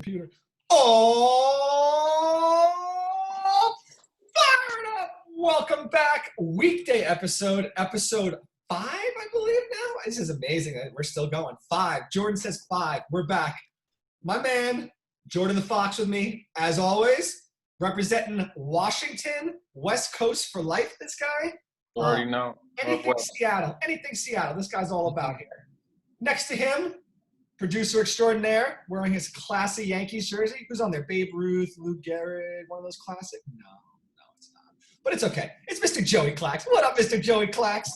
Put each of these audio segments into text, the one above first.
computer. Oh, fired up! Welcome back. Weekday episode 5, I believe now. This is amazing. We're still going. 5. Jordan says 5. We're back. My man, Jordan the Fox with me, as always, representing Washington, West Coast for life, this guy. You already know. Anything Seattle. This guy's all about here. Next to him, producer extraordinaire, wearing his classy Yankees jersey. Who's on there? Babe Ruth, Lou Gehrig, one of those classic? No, it's not. But it's okay. It's Mr. Joey Clax. What up, Mr. Joey Clax?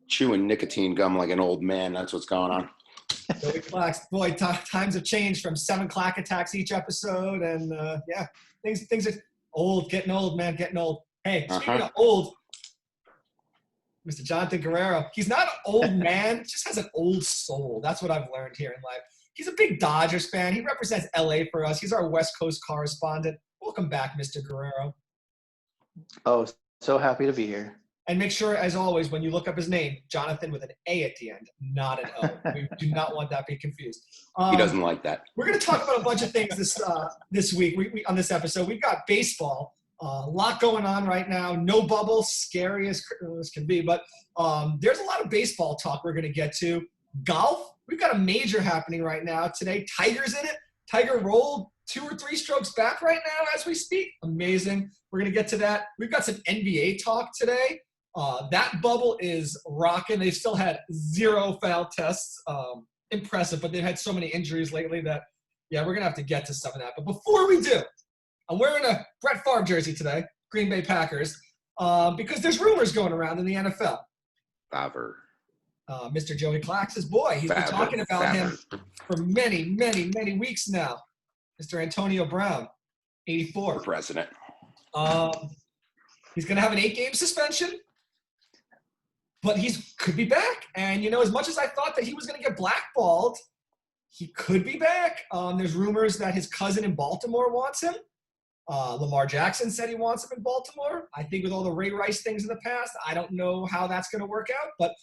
Chewing nicotine gum like an old man. That's what's going on. Joey Clax. Boy, times have changed from 7 clack attacks each episode. And, yeah, things are old, getting old, man, getting old. Hey, speaking of old, Mr. Jonathan Guerrero, he's not an old man, just has an old soul. That's what I've learned here in life. He's a big Dodgers fan. He represents LA for us. He's our West Coast correspondent. Welcome back, Mr. Guerrero. Oh, so happy to be here. And make sure, as always, when you look up his name, Jonathan with an A at the end, not an O. We do not want that to be confused. He doesn't like that. We're going to talk about a bunch of things this week we on this episode. We've got baseball. A lot going on right now. No bubble, scary as this can be. But there's a lot of baseball talk we're going to get to. Golf, we've got a major happening right now. Today, Tiger's in it. Tiger rolled 2 or 3 strokes back right now as we speak. Amazing. We're going to get to that. We've got some NBA talk today. That bubble is rocking. They've still had 0 foul tests. Impressive, but they've had so many injuries lately that, yeah, we're going to have to get to some of that. But before we do, I'm wearing a Brett Favre jersey today, Green Bay Packers, because there's rumors going around in the NFL. Favre. Mr. Joey Clax's boy. He's been talking about him for many, many, many weeks now. Mr. Antonio Brown, 84. For president. He's going to have an 8-game suspension, but he could be back. And, you know, as much as I thought that he was going to get blackballed, he could be back. There's rumors that his cousin in Baltimore wants him. Lamar Jackson said he wants him in Baltimore. I think with all the Ray Rice things in the past, I don't know how that's going to work out, but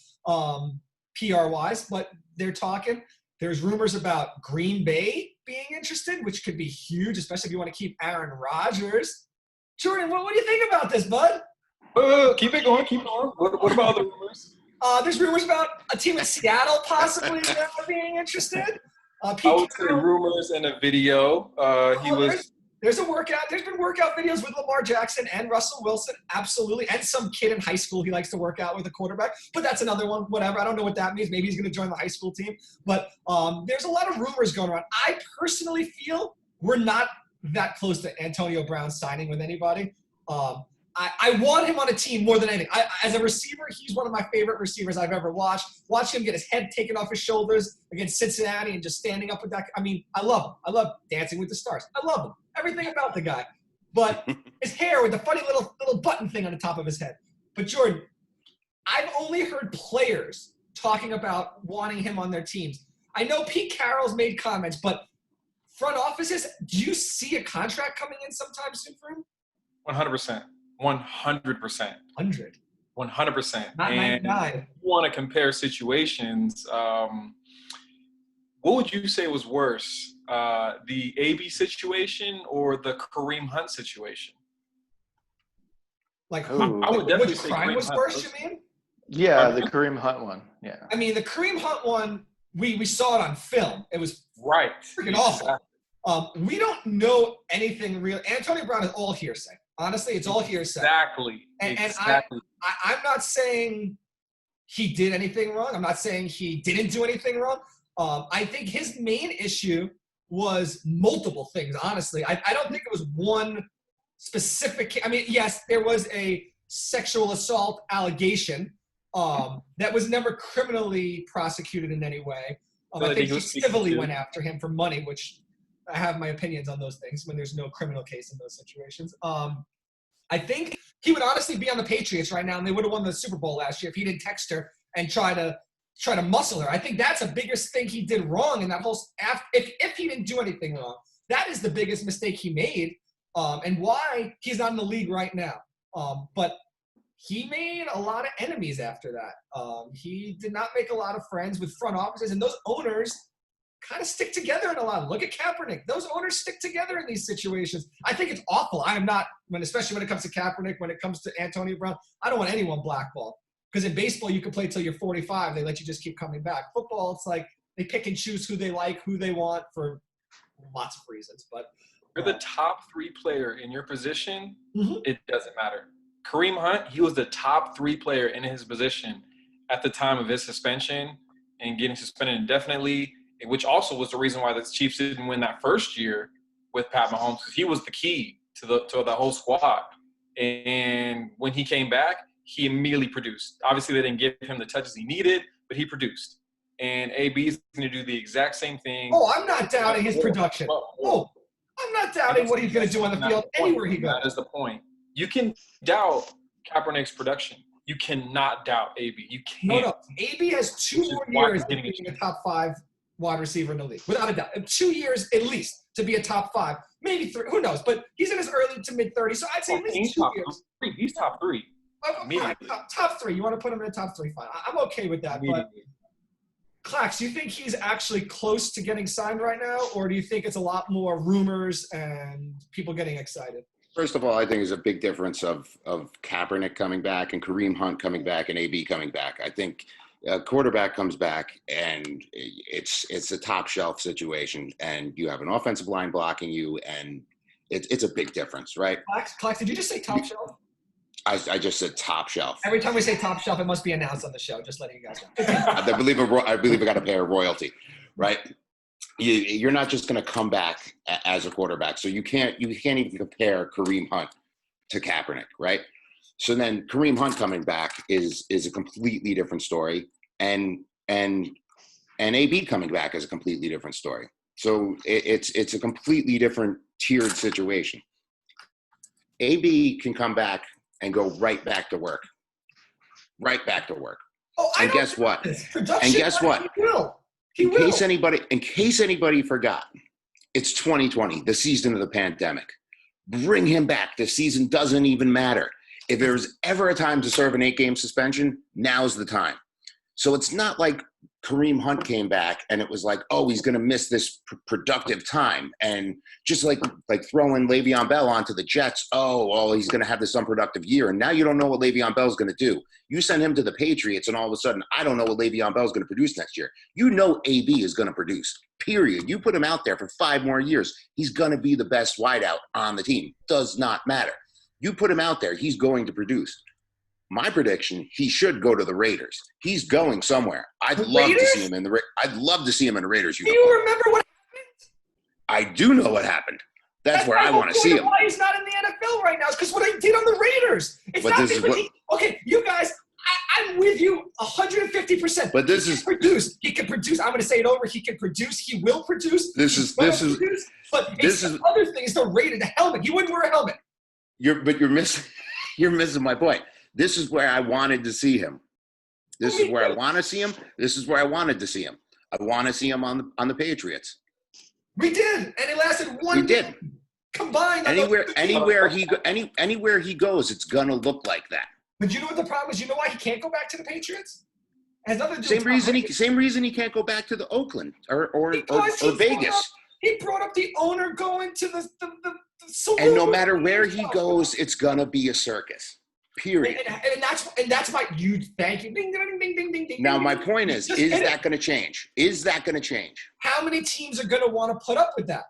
PR-wise, but they're talking. There's rumors about Green Bay being interested, which could be huge, especially if you want to keep Aaron Rodgers. Jordan, what do you think about this, bud? Keep it going. What about other rumors? There's rumors about a team in Seattle possibly being interested. I would say rumors and a video. There's a workout. There's been workout videos with Lamar Jackson and Russell Wilson, absolutely, and some kid in high school he likes to work out with a quarterback. But that's another one, whatever. I don't know what that means. Maybe he's going to join the high school team. But there's a lot of rumors going around. I personally feel we're not that close to Antonio Brown signing with anybody. I want him on a team more than anything. As a receiver, he's one of my favorite receivers I've ever watched. Watch him get his head taken off his shoulders against Cincinnati and just standing up with that. I mean, I love him. I love Dancing with the Stars. I love him. Everything about the guy. But his hair with the funny little button thing on the top of his head. But Jordan, I've only heard players talking about wanting him on their teams. I know Pete Carroll's made comments, but front offices, do you see a contract coming in sometime soon for him? 100%. 100%. 100%. Not and 99. if you want to compare situations, what would you say was worse, the AB situation or the Kareem Hunt situation? Like, I would definitely which say crime Kareem was Hunt. worse, you mean? Yeah, the Kareem Hunt one. Yeah. I mean, the Kareem Hunt one, we saw it on film. It was Right. freaking awful. We don't know anything real. Antonio Brown is all hearsay. Honestly, it's all hearsay. Exactly. And exactly. I'm not saying he did anything wrong. I'm not saying he didn't do anything wrong. I think his main issue was multiple things, honestly. I don't think it was one specific – I mean, yes, there was a sexual assault allegation that was never criminally prosecuted in any way. I think he civilly went after him for money, which I have my opinions on those things when there's no criminal case in those situations. I think he would honestly be on the Patriots right now, and they would have won the Super Bowl last year if he didn't text her and try to muscle her. I think that's the biggest thing he did wrong in that whole – if he didn't do anything wrong, that is the biggest mistake he made and why he's not in the league right now. But he made a lot of enemies after that. He did not make a lot of friends with front offices, and those owners kind of stick together in a lot. Look at Kaepernick. Those owners stick together in these situations. I think it's awful. I am not, especially when it comes to Kaepernick, when it comes to Antonio Brown, I don't want anyone blackballed. Because in baseball, you can play till you're 45. They let you just keep coming back. Football, it's like they pick and choose who they like, who they want for lots of reasons. But you're the top 3 player in your position, mm-hmm. It doesn't matter. Kareem Hunt, he was the top 3 player in his position at the time of his suspension and getting suspended indefinitely, which also was the reason why the Chiefs didn't win that first year with Pat Mahomes, because he was the key to the whole squad. And when he came back, he immediately produced. Obviously, they didn't give him the touches he needed, but he produced. And AB is going to do the exact same thing. Oh, I'm not doubting his production. Oh, I'm not doubting what he's going to do on the field anywhere he goes. That is the point. You can doubt Kaepernick's production. You cannot doubt AB. You can't. No. AB has 2 more years of being a top 5 wide receiver in the league, without a doubt. 2 years at least to be a top 5, maybe 3. Who knows? But he's in his early to mid 30s, so I'd say at least 2 years. He's top 3. Right, top 3. You want to put him in the top 3? Fine. I'm okay with that. But Clax, do you think he's actually close to getting signed right now, or do you think it's a lot more rumors and people getting excited? First of all, I think there's a big difference of Kaepernick coming back and Kareem Hunt coming back and AB coming back. I think a quarterback comes back and it's a top shelf situation, and you have an offensive line blocking you, and it's a big difference, right? Clax, did you just say top shelf? I just said top shelf. Every time we say top shelf, it must be announced on the show. Just letting you guys know. I believe I got to pay a royalty, right? You're not just going to come back as a quarterback, so you can't even compare Kareem Hunt to Kaepernick, right? So then Kareem Hunt coming back is a completely different story, and AB coming back is a completely different story. So it's a completely different tiered situation. AB can come back and go right back to work. Right back to work. Oh, and guess what? And guess what? He will. In case anybody forgot, it's 2020, the season of the pandemic. Bring him back. The season doesn't even matter. If there's ever a time to serve an 8-game suspension, now's the time. So it's not like Kareem Hunt came back and it was like, oh, he's going to miss this productive time. And just like throwing Le'Veon Bell onto the Jets, he's going to have this unproductive year. And now you don't know what Le'Veon Bell's going to do. You send him to the Patriots and all of a sudden, I don't know what Le'Veon Bell's going to produce next year. You know AB is going to produce, period. You put him out there for 5 more years, he's going to be the best wideout on the team. Does not matter. You put him out there, he's going to produce. My prediction: he should go to the Raiders. He's going somewhere. I'd love to see him in the Raiders uniform. Do you remember what happened? I do know what happened. That's where I want to see him. Why he's not in the NFL right now is because what I did on the Raiders. It's not because okay, you guys. I'm with you 150%. But this is produce. He can produce. I'm going to say it over. He can produce. He will produce. This is. But the other thing is the Raider, the helmet. He wouldn't wear a helmet. You're missing my point. This is where I wanted to see him. This is where I want to see him. This is where I wanted to see him. I want to see him on the Patriots. We did, and it lasted 1 game combined. Anywhere he goes, it's gonna look like that. But you know what the problem is? You know why he can't go back to the Patriots? It has nothing to do Same reason he can't go back to the Oakland or Vegas. He brought up the owner going to the saloon. And no matter where he goes, it's gonna be a circus. Period. And that's my huge thank you. Ding, ding, ding, ding, ding, ding. Now my point is that going to change? Is that going to change? How many teams are going to want to put up with that?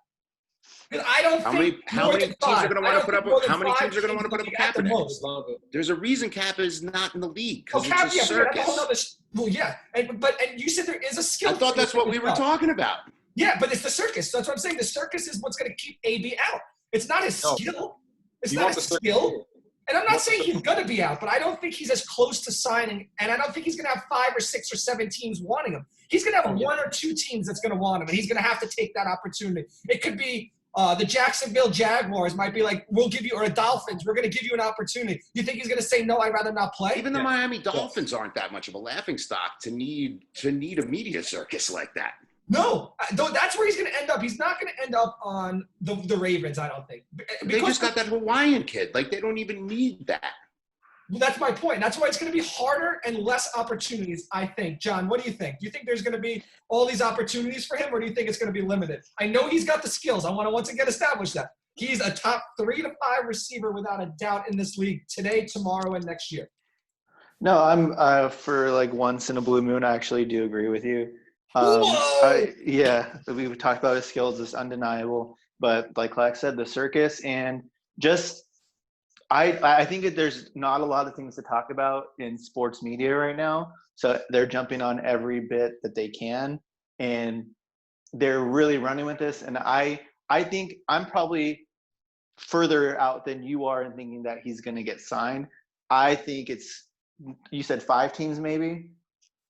Because I don't think how many teams are going to want to put up with Kaepernick? There's a reason Cap is not in the league because it's a circus. And you said there is a skill. I thought that's what we were talking about. Yeah, but it's the circus. That's what I'm saying. The circus is what's going to keep AB out. It's not his skill. It's not his skill. And I'm not saying he's going to be out, but I don't think he's as close to signing, and I don't think he's going to have 5 or 6 or 7 teams wanting him. He's going to have 1 or 2 teams that's going to want him, and he's going to have to take that opportunity. It could be the Jacksonville Jaguars might be like, we'll give you, or the Dolphins, we're going to give you an opportunity. You think he's going to say, no, I'd rather not play? Even the Miami Dolphins aren't that much of a laughingstock to need a media circus like that. No, that's where he's going to end up. He's not going to end up on the Ravens, I don't think. They just got that Hawaiian kid. Like, they don't even need that. That's my point. That's why it's going to be harder and less opportunities, I think. John, what do you think? Do you think there's going to be all these opportunities for him, or do you think it's going to be limited? I know he's got the skills. I want to once again establish that. He's a top 3 to 5 receiver without a doubt in this league today, tomorrow, and next year. No, I'm for like once in a blue moon, I actually do agree with you. Whoa! We've talked about his skills, it's undeniable. But like Clark said, the circus and just I think that there's not a lot of things to talk about in sports media right now. So they're jumping on every bit that they can, and they're really running with this. And I think I'm probably further out than you are in thinking that he's going to get signed. I think you said 5 teams maybe.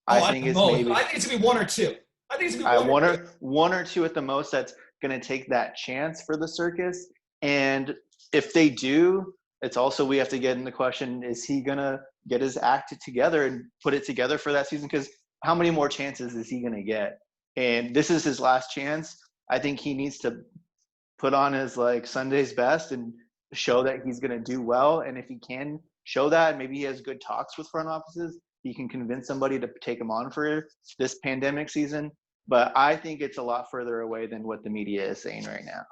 I think it's going to be 1 or 2. I think it's going to be one or two at the most that's going to take that chance for the circus. And if they do, it's also we have to get in the question, is he going to get his act together and put it together for that season? Because how many more chances is he going to get? And this is his last chance. I think he needs to put on his like Sunday's best and show that he's going to do well. And if he can show that, maybe he has good talks with front offices, he can convince somebody to take him on for this pandemic season. But I think it's a lot further away than what the media is saying right now.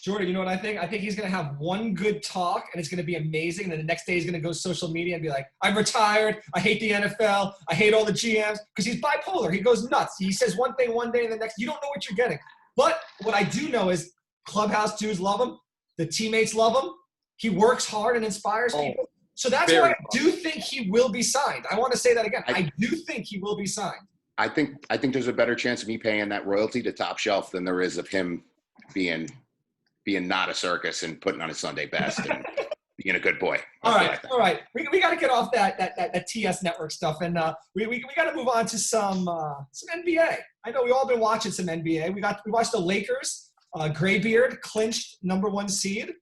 Jordan, you know what I think? I think he's going to have one good talk, and it's going to be amazing. And then the next day he's going to go social media and be like, I'm retired. I hate the NFL. I hate all the GMs. Because he's bipolar. He goes nuts. He says one thing one day and the next. You don't know what you're getting. But what I do know is clubhouse dudes love him. The teammates love him. He works hard and inspires people. So that's why I do think he will be signed. I want to say that again. I do think he will be signed. I think there's a better chance of me paying that royalty to Top Shelf than there is of him being not a circus and putting on his Sunday best and being a good boy. All right. We got to get off that TS network stuff, and we got to move on to some NBA. I know we all been watching some NBA. We watched the Lakers. Graybeard clinched #1 seed.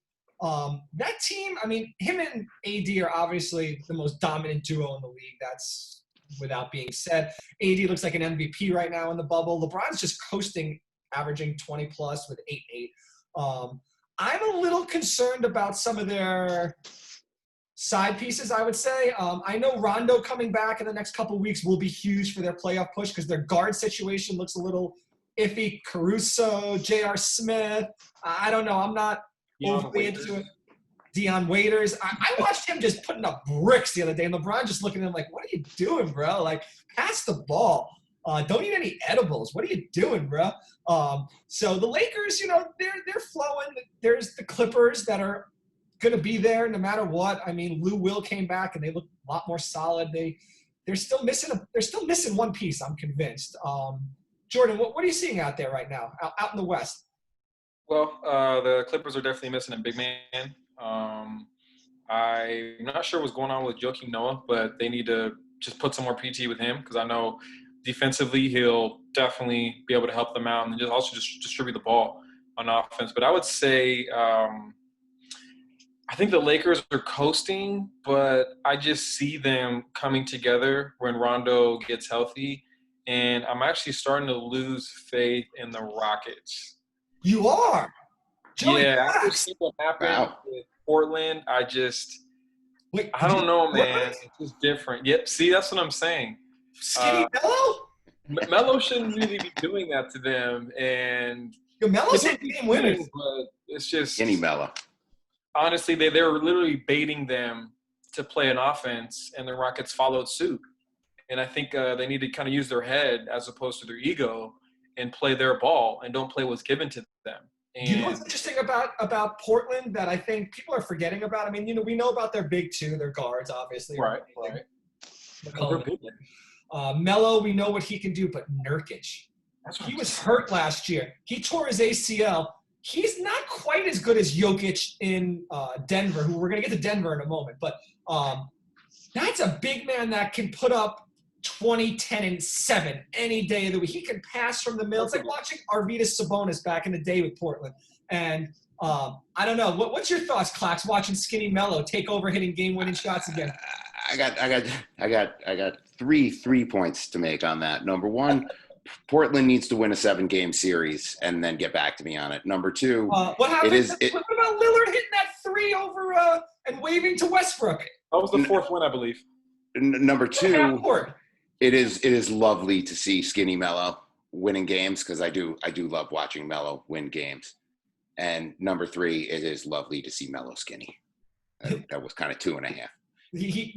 That team, I mean, him and AD are obviously the most dominant duo in the league. That's without being said. AD looks like an MVP right now in the bubble. LeBron's just coasting, averaging 20 plus with 8-8. I'm a little concerned about some of their side pieces, I would say. I know Rondo coming back in the next couple of weeks will be huge for their playoff push because their guard situation looks a little iffy. Caruso, J.R. Smith. I don't know. I'm not overly into it. Deion Waiters. I watched him just putting up bricks the other day, and LeBron just looking at him like, what are you doing, bro? Like, pass the ball. Don't eat any edibles. What are you doing, bro? So the Lakers, they're flowing. There's the Clippers that are going to be there no matter what. I mean, Lou Will came back, and they look a lot more solid. They're still missing one piece, I'm convinced. Jordan, what are you seeing out there right now, out in the West? Well, the Clippers are definitely missing a big man. I'm not sure what's going on with Joakim Noah, but they need to just put some more PT with him because I know defensively he'll definitely be able to help them out and just also just distribute the ball on offense. But I would say I think the Lakers are coasting, but I just see them coming together when Rondo gets healthy. And I'm actually starting to lose faith in the Rockets. You are? Joey after seeing what happened with Portland, I don't know, man. It's just different. Yep. See, that's what I'm saying. Skinny Melo? Melo shouldn't really be doing that to them. And Melo's hitting game winners. But it's just Skinny Melo. Honestly, they were literally baiting them to play an offense, and the Rockets followed suit. And I think they need to kind of use their head as opposed to their ego and play their ball and don't play what's given to them. And you know what's interesting about Portland that I think people are forgetting about? I mean, we know about their big two, their guards, obviously. Right. Melo, we know what he can do, but Nurkic, he was hurt last year. He tore his ACL. He's not quite as good as Jokic in Denver, who we're going to get to Denver in a moment. But that's a big man that can put up 20, 10, and 7 any day of the week. He can pass from the middle. It's like watching Arvydas Sabonis back in the day with Portland. And I don't know. What's your thoughts, Clax, watching Skinny Melo take over hitting game-winning shots again? I got 3 points to make on that. Number one, Portland needs to win a 7-game series and then get back to me on it. Number two, what happened? What about Lillard hitting that 3 over and waving to Westbrook? That was the fourth win, I believe. Number two, Half-court. it is lovely to see Skinny Melo winning games because I do love watching Melo win games. And number three, it is lovely to see Melo skinny. That was kind of 2.5.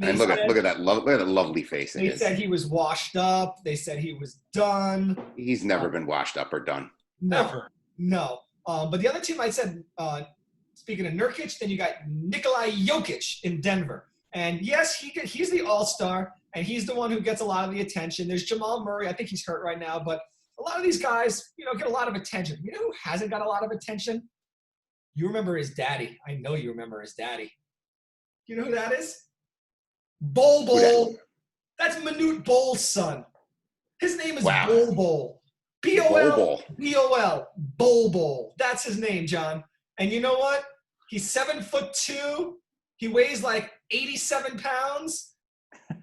And look at that lovely face. They said he was washed up. They said he was done. He's never been washed up or done. Never. No. But the other team I said, speaking of Nurkic, then you got Nikolai Jokic in Denver. And yes, he's the all-star, and he's the one who gets a lot of the attention. There's Jamal Murray. I think he's hurt right now, but a lot of these guys, get a lot of attention. You know who hasn't got a lot of attention? You remember his daddy. I know you remember his daddy. You know who that is? Bol. That's Manute Bol's son. His name is Bol. B-O-L. Bol. That's his name, John. And you know what? He's 7'2". He weighs like 87 pounds.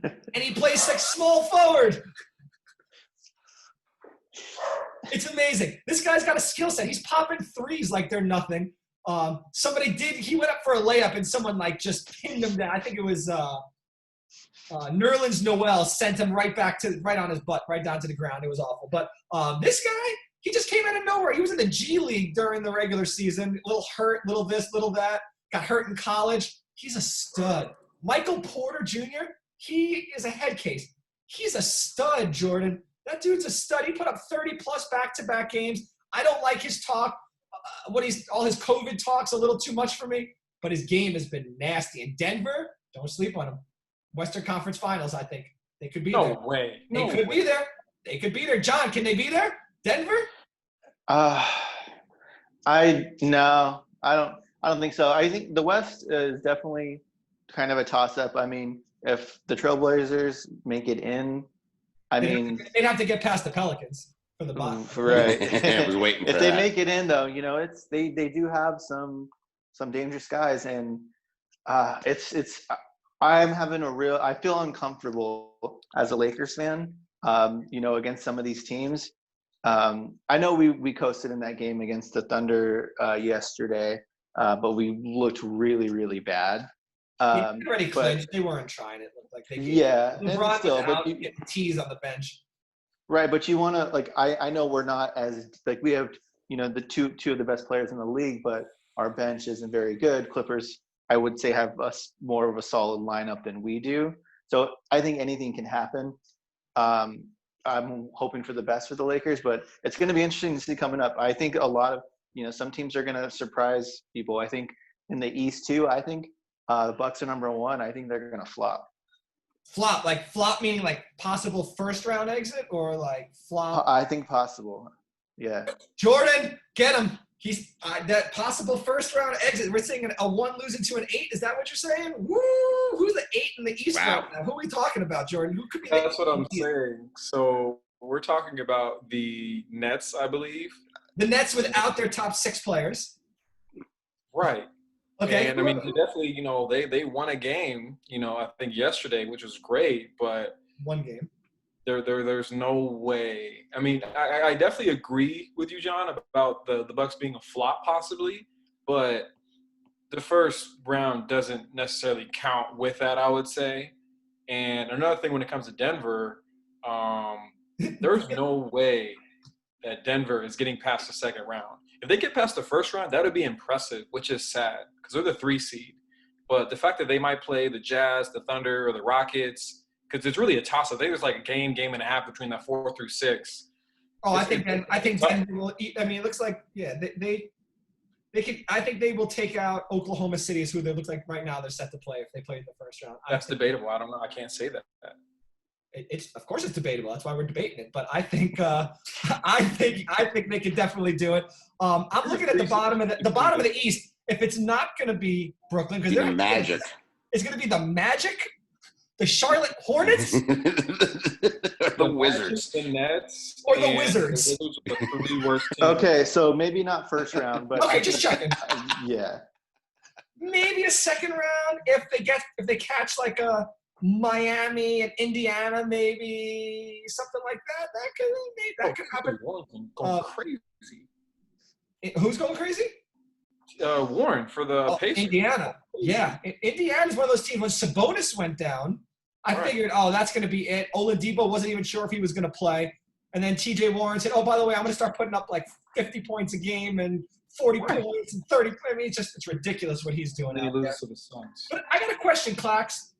And he plays like small forward. It's amazing. This guy's got a skill set. He's popping threes like they're nothing. He went up for a layup and someone like just pinned him down. I think it was Nerlens Noel sent him right on his butt, right down to the ground. It was awful. But this guy, he just came out of nowhere. He was in the G League during the regular season. A little hurt, little this, little that. Got hurt in college. He's a stud. Michael Porter Jr., he is a head case. He's a stud, Jordan. That dude's a stud. He put up 30-plus back-to-back games. I don't like his talk. All his COVID talk's a little too much for me, but his game has been nasty. And Denver, don't sleep on him. Western Conference Finals, I think. They could be there. No way. They could be there. They could be there. John, can they be there? Denver? I don't think so. I think the West is definitely kind of a toss-up. I mean, if the Trailblazers make it in, they'd have to get past the Pelicans for the bottom. Right. I was waiting for if they make it in, though, they do have some dangerous guys, and I'm having I feel uncomfortable as a Lakers fan, against some of these teams. I know we coasted in that game against the Thunder yesterday, but we looked really, really bad. They already clinched. They weren't trying. It looked like they LeBron still, but getting teased on the bench. Right, but you want to I know we're not as we have the two of the best players in the league, but our bench isn't very good. Clippers, I would say, have more of a solid lineup than we do. So I think anything can happen. I'm hoping for the best for the Lakers, but it's going to be interesting to see coming up. I think a lot of some teams are going to surprise people. I think in the East too. I think the Bucks are number one. I think they're going to flop. Flop meaning like possible first round exit, or like flop? I think possible. Yeah. Jordan, get him. He's that possible first round exit. We're saying a 1 losing to an 8. Is that what you're saying? Woo! Who's the 8 in the East right now? Who are we talking about, Jordan? Who could be? That's what I'm saying. So we're talking about the Nets, I believe. The Nets without their top 6 players. Right. Okay. And I mean, definitely, they won a game, I think yesterday, which was great, but one game. There's no way. I mean, I definitely agree with you, John, about the Bucks being a flop possibly, but the first round doesn't necessarily count with that, I would say. And another thing when it comes to Denver, there's no way that Denver is getting past the second round. If they get past the first round, that would be impressive, which is sad because they're the 3 seed. But the fact that they might play the Jazz, the Thunder, or the Rockets, because it's really a toss-up. I think there's like a game and a half between that 4 through 6. Oh, I think Denver will. I mean, it looks like they can. I think they will take out Oklahoma City, is who they look like right now. They're set to play if they play in the first round. That's debatable. I don't know. I can't say that. It's of course it's debatable. That's why we're debating it. But I think they could definitely do it. I'm looking at the bottom of the East. If it's not going to be Brooklyn, because they're Magic, it's going to be the Magic, the Charlotte Hornets, the Wizards, the Nets, or the Wizards. Okay, so maybe not first round, but okay, just checking. Yeah, maybe a second round if they catch like a Miami and Indiana, maybe something like that. That could happen. Going crazy. Who's going crazy? Warren for the Pacers. Indiana. Yeah. Indiana's one of those teams. When Sabonis went down, I figured, that's going to be it. Oladipo wasn't even sure if he was going to play. And then TJ Warren said, by the way, I'm going to start putting up like 50 points a game and 40 points and 30. I mean, it's ridiculous what he's doing out there. To the Suns. But I got a question, Clax.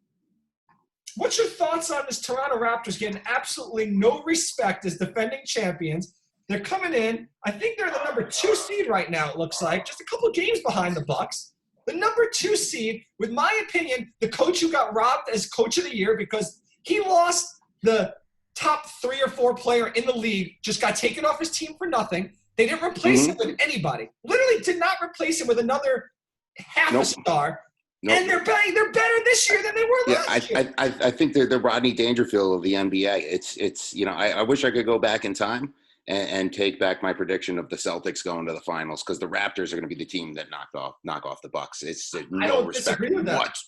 What's your thoughts on this Toronto Raptors getting absolutely no respect as defending champions? They're coming in. I think they're the number 2 seed right now, it looks like. Just a couple games behind the Bucks. The number 2 seed, with my opinion, the coach who got robbed as coach of the year because he lost the top 3 or 4 player in the league, just got taken off his team for nothing. They didn't replace him with anybody. Literally did not replace him with another half a star. And they're better this year than they were last year. I think they're the Rodney Dangerfield of the NBA. It's I wish I could go back in time and take back my prediction of the Celtics going to the finals because the Raptors are going to be the team that knock off the Bucks. It's no respect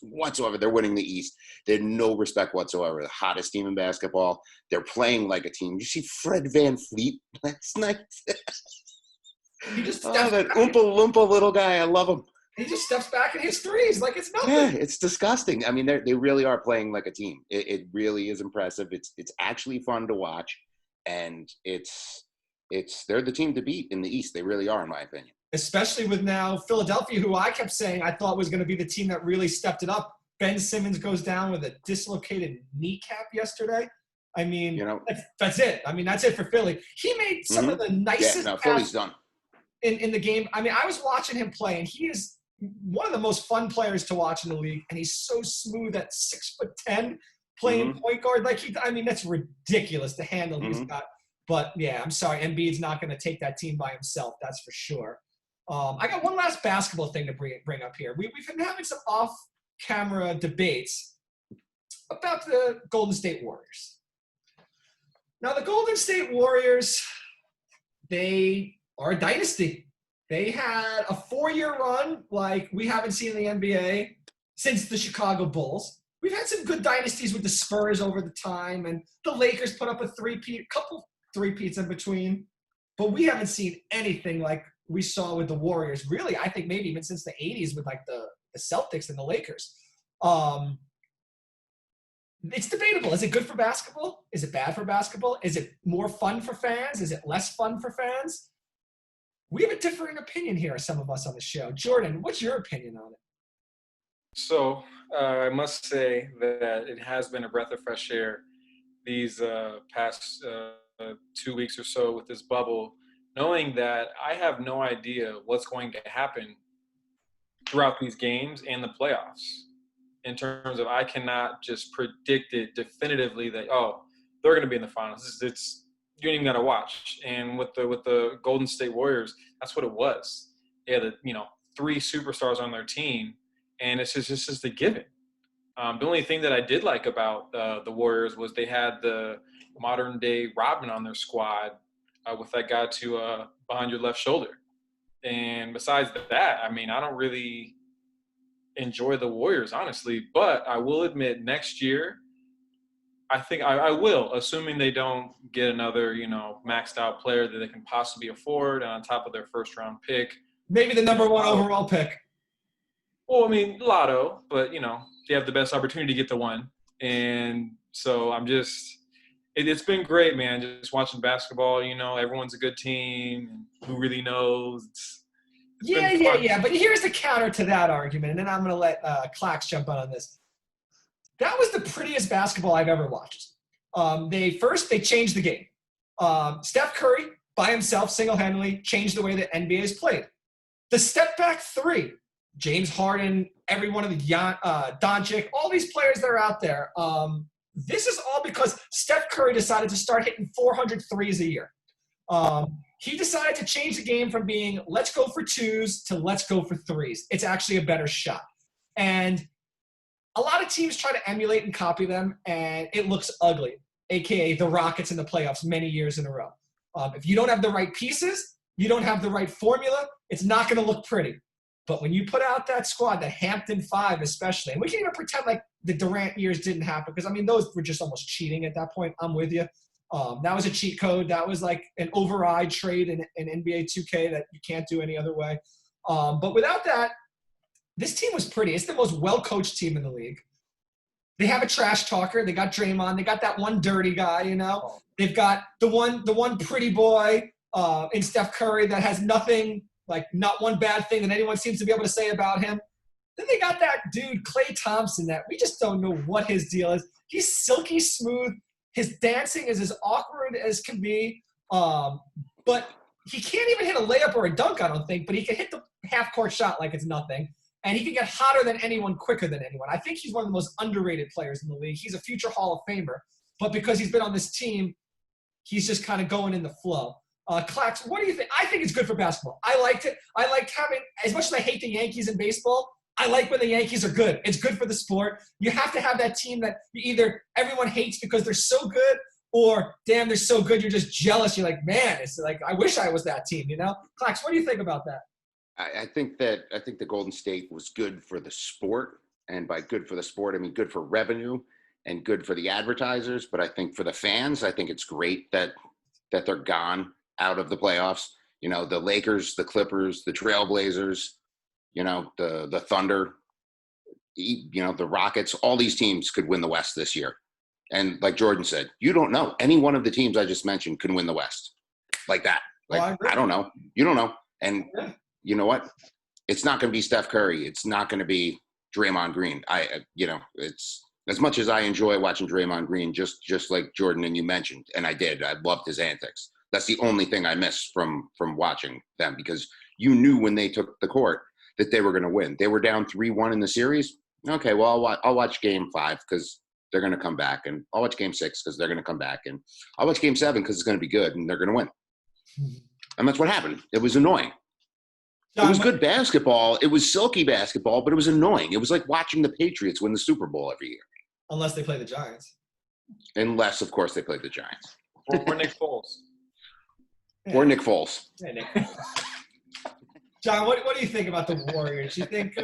whatsoever. They're winning the East. There's no respect whatsoever. The hottest team in basketball. They're playing like a team. You see Fred VanVleet last night? He just that Oompa Loompa little guy. I love him. He just steps back and hits threes like it's nothing. Yeah, it's disgusting. I mean, they really are playing like a team. It really is impressive. It's actually fun to watch, and they're the team to beat in the East. They really are, in my opinion. Especially with now Philadelphia, who I kept saying I thought was going to be the team that really stepped it up. Ben Simmons goes down with a dislocated kneecap yesterday. I mean, that's it. I mean, that's it for Philly. He made some of the nicest Philly's done. In the game. I mean, I was watching him play, and he is one of the most fun players to watch in the league, and he's so smooth at 6'10", playing point guard. That's ridiculous the handle he's got. But yeah, I'm sorry, Embiid's not going to take that team by himself. That's for sure. I got one last basketball thing to bring up here. We've been having some off-camera debates about the Golden State Warriors. Now, the Golden State Warriors, they are a dynasty. They had a 4-year run like we haven't seen in the NBA since the Chicago Bulls. We've had some good dynasties with the Spurs over the time, and the Lakers put up a couple three-peats in between. But we haven't seen anything like we saw with the Warriors. Really, I think maybe even since the 80s with like the Celtics and the Lakers. It's debatable. Is it good for basketball? Is it bad for basketball? Is it more fun for fans? Is it less fun for fans? We have a differing opinion here, some of us on the show. Jordan, what's your opinion on it? So I must say that it has been a breath of fresh air these past 2 weeks or so with this bubble, knowing that I have no idea what's going to happen throughout these games and the playoffs in terms of I cannot just predict it definitively that, they're going to be in the finals. You don't even got to watch. And with the Golden State Warriors, that's what it was. They had 3 superstars on their team, and it's just a given. The only thing that I did like about the Warriors was they had the modern day Robin on their squad with that guy behind your left shoulder. And besides that, I mean, I don't really enjoy the Warriors, honestly. But I will admit, next year, I think I will, assuming they don't get another, maxed out player that they can possibly afford and on top of their first round pick. Maybe the number 1 overall pick. Well, I mean, lotto, but, they have the best opportunity to get the one. And so it's been great, man, just watching basketball. Everyone's a good team. And who really knows? Yeah. But here's the counter to that argument, and then I'm going to let Clax jump on this. That was the prettiest basketball I've ever watched. They changed the game. Steph Curry, by himself, single-handedly, changed the way that NBA is played. The step-back 3, James Harden, every one of the Doncic, all these players that are out there, this is all because Steph Curry decided to start hitting 400 threes a year. He decided to change the game from being let's go for 2s to let's go for 3s. It's actually a better shot. And a lot of teams try to emulate and copy them, and it looks ugly, a.k.a. the Rockets in the playoffs many years in a row. If you don't have the right pieces, you don't have the right formula, it's not going to look pretty. But when you put out that squad, the Hampton 5 especially, and we can even pretend like the Durant years didn't happen because, those were just almost cheating at that point. I'm with you. That was a cheat code. That was like an override trade in NBA 2K that you can't do any other way. But without that, this team was pretty. It's the most well-coached team in the league. They have a trash talker. They got Draymond. They got that one dirty guy, you know. They've got the one pretty boy in Steph Curry that has nothing, like not one bad thing that anyone seems to be able to say about him. Then they got that dude, Klay Thompson, that we just don't know what his deal is. He's silky smooth. His dancing is as awkward as can be. But he can't even hit a layup or a dunk, I don't think, but he can hit the half-court shot like it's nothing. And he can get hotter than anyone, quicker than anyone. I think he's one of the most underrated players in the league. He's a future Hall of Famer. But because he's been on this team, he's just kind of going in the flow. Clax, what do you think? I think it's good for basketball. I liked it. I liked having, as much as I hate the Yankees in baseball, I like when the Yankees are good. It's good for the sport. You have to have that team that either everyone hates because they're so good, or damn, they're so good you're just jealous. You're like, man, it's like I wish I was that team, you know? Clax, what do you think about that? I think the Golden State was good for the sport, and by good for the sport, I mean good for revenue and good for the advertisers. But I think for the fans, I think it's great that they're gone out of the playoffs. You know, the Lakers, the Clippers, the Trailblazers, you know, the Thunder, you know, the Rockets. All these teams could win the West this year. And like Jordan said, you don't know. Any one of the teams I just mentioned can win the West like that. Like, I don't know. You don't know. And you know what? It's not going to be Steph Curry. It's not going to be Draymond Green. It's as much as I enjoy watching Draymond Green, just like Jordan and you mentioned, and I did. I loved his antics. That's the only thing I miss from watching them, because you knew when they took the court that they were going to win. They were down 3-1 in the series. Okay, well, I'll watch Game 5 because they're going to come back, and I'll watch Game 6 because they're going to come back, and I'll watch Game 7 because it's going to be good and they're going to win. And that's what happened. It was annoying. It was good basketball. It was silky basketball, but it was annoying. It was like watching the Patriots win the Super Bowl every year. Unless they play the Giants. Unless, of course, they play the Giants. Or Nick Foles. Or Nick Foles. Yeah, Nick Foles. John, what do you think about the Warriors? You think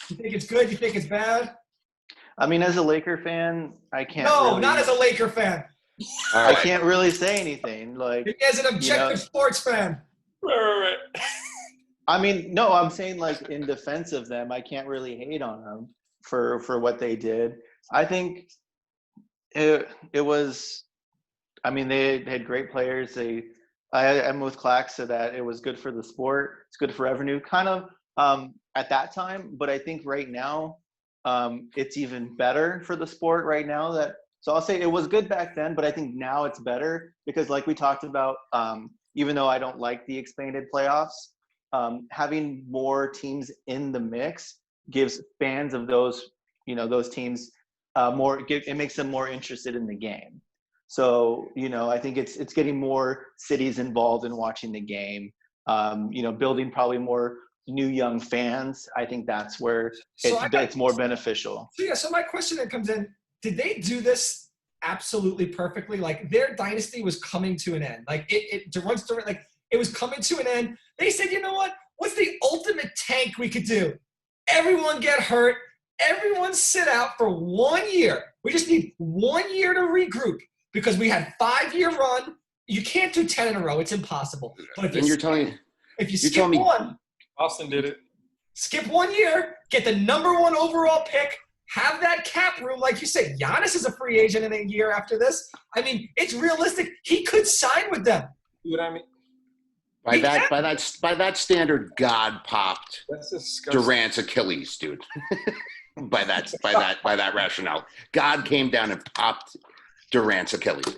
it's good? You think it's bad? I mean, as a Laker fan, I can't. No, not as a Laker fan. I can't really say anything. Like, as an objective sports fan. Right. I mean, no, I'm saying like in defense of them, I can't really hate on them for what they did. I think it was. I mean, they had great players. I'm with Clax so that it was good for the sport. It's good for revenue, kind of at that time. But I think right now, it's even better for the sport right now. So I'll say it was good back then, but I think now it's better because, like we talked about, even though I don't like the expanded playoffs, having more teams in the mix gives fans of those teams it makes them more interested in the game. So, I think it's getting more cities involved in watching the game, building probably more new young fans. I think that's where it's more beneficial. So my question that comes in, did they do this absolutely perfectly? Like their dynasty was coming to an end. Like it was coming to an end. They said, you know what? What's the ultimate tank we could do? Everyone get hurt. Everyone sit out for 1 year. We just need 1 year to regroup because we had 5-year run. You can't do 10 in a row. It's impossible. But if you skip one, Austin did it. Skip 1 year, get the #1 overall pick, have that cap room. Like you said, Giannis is a free agent in a year after this. I mean, it's realistic. He could sign with them. You know what I mean? By that standard, God popped disgusting. Durant's Achilles, dude. by that rationale, God came down and popped Durant's Achilles.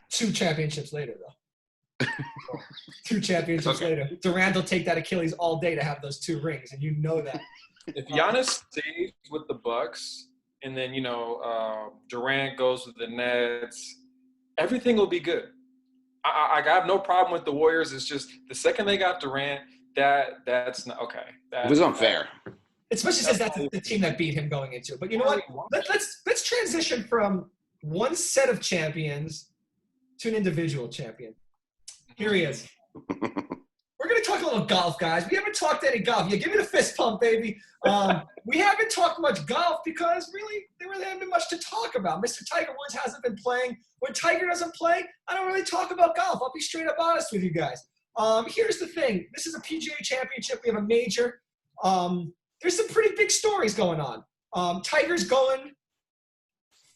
2 championships later, though. 2 championships later, Durant will take that Achilles all day to have those 2 rings, and you know that. If Giannis stays with the Bucks, and then Durant goes with the Nets, everything will be good. I have no problem with the Warriors. It's just the second they got Durant, that's not okay. It was unfair. Especially since that's the team that beat him going into it. But you know what? Let's transition from one set of champions to an individual champion. Here he is. We're going to talk a little golf, guys. We haven't talked any golf. Yeah, give me the fist pump, baby. We haven't talked much golf because there really hasn't been much to talk about. Mr. Tiger Woods hasn't been playing. When Tiger doesn't play, I don't really talk about golf. I'll be straight up honest with you guys. Here's the thing. This is a PGA championship. We have a major. There's some pretty big stories going on. Tiger's going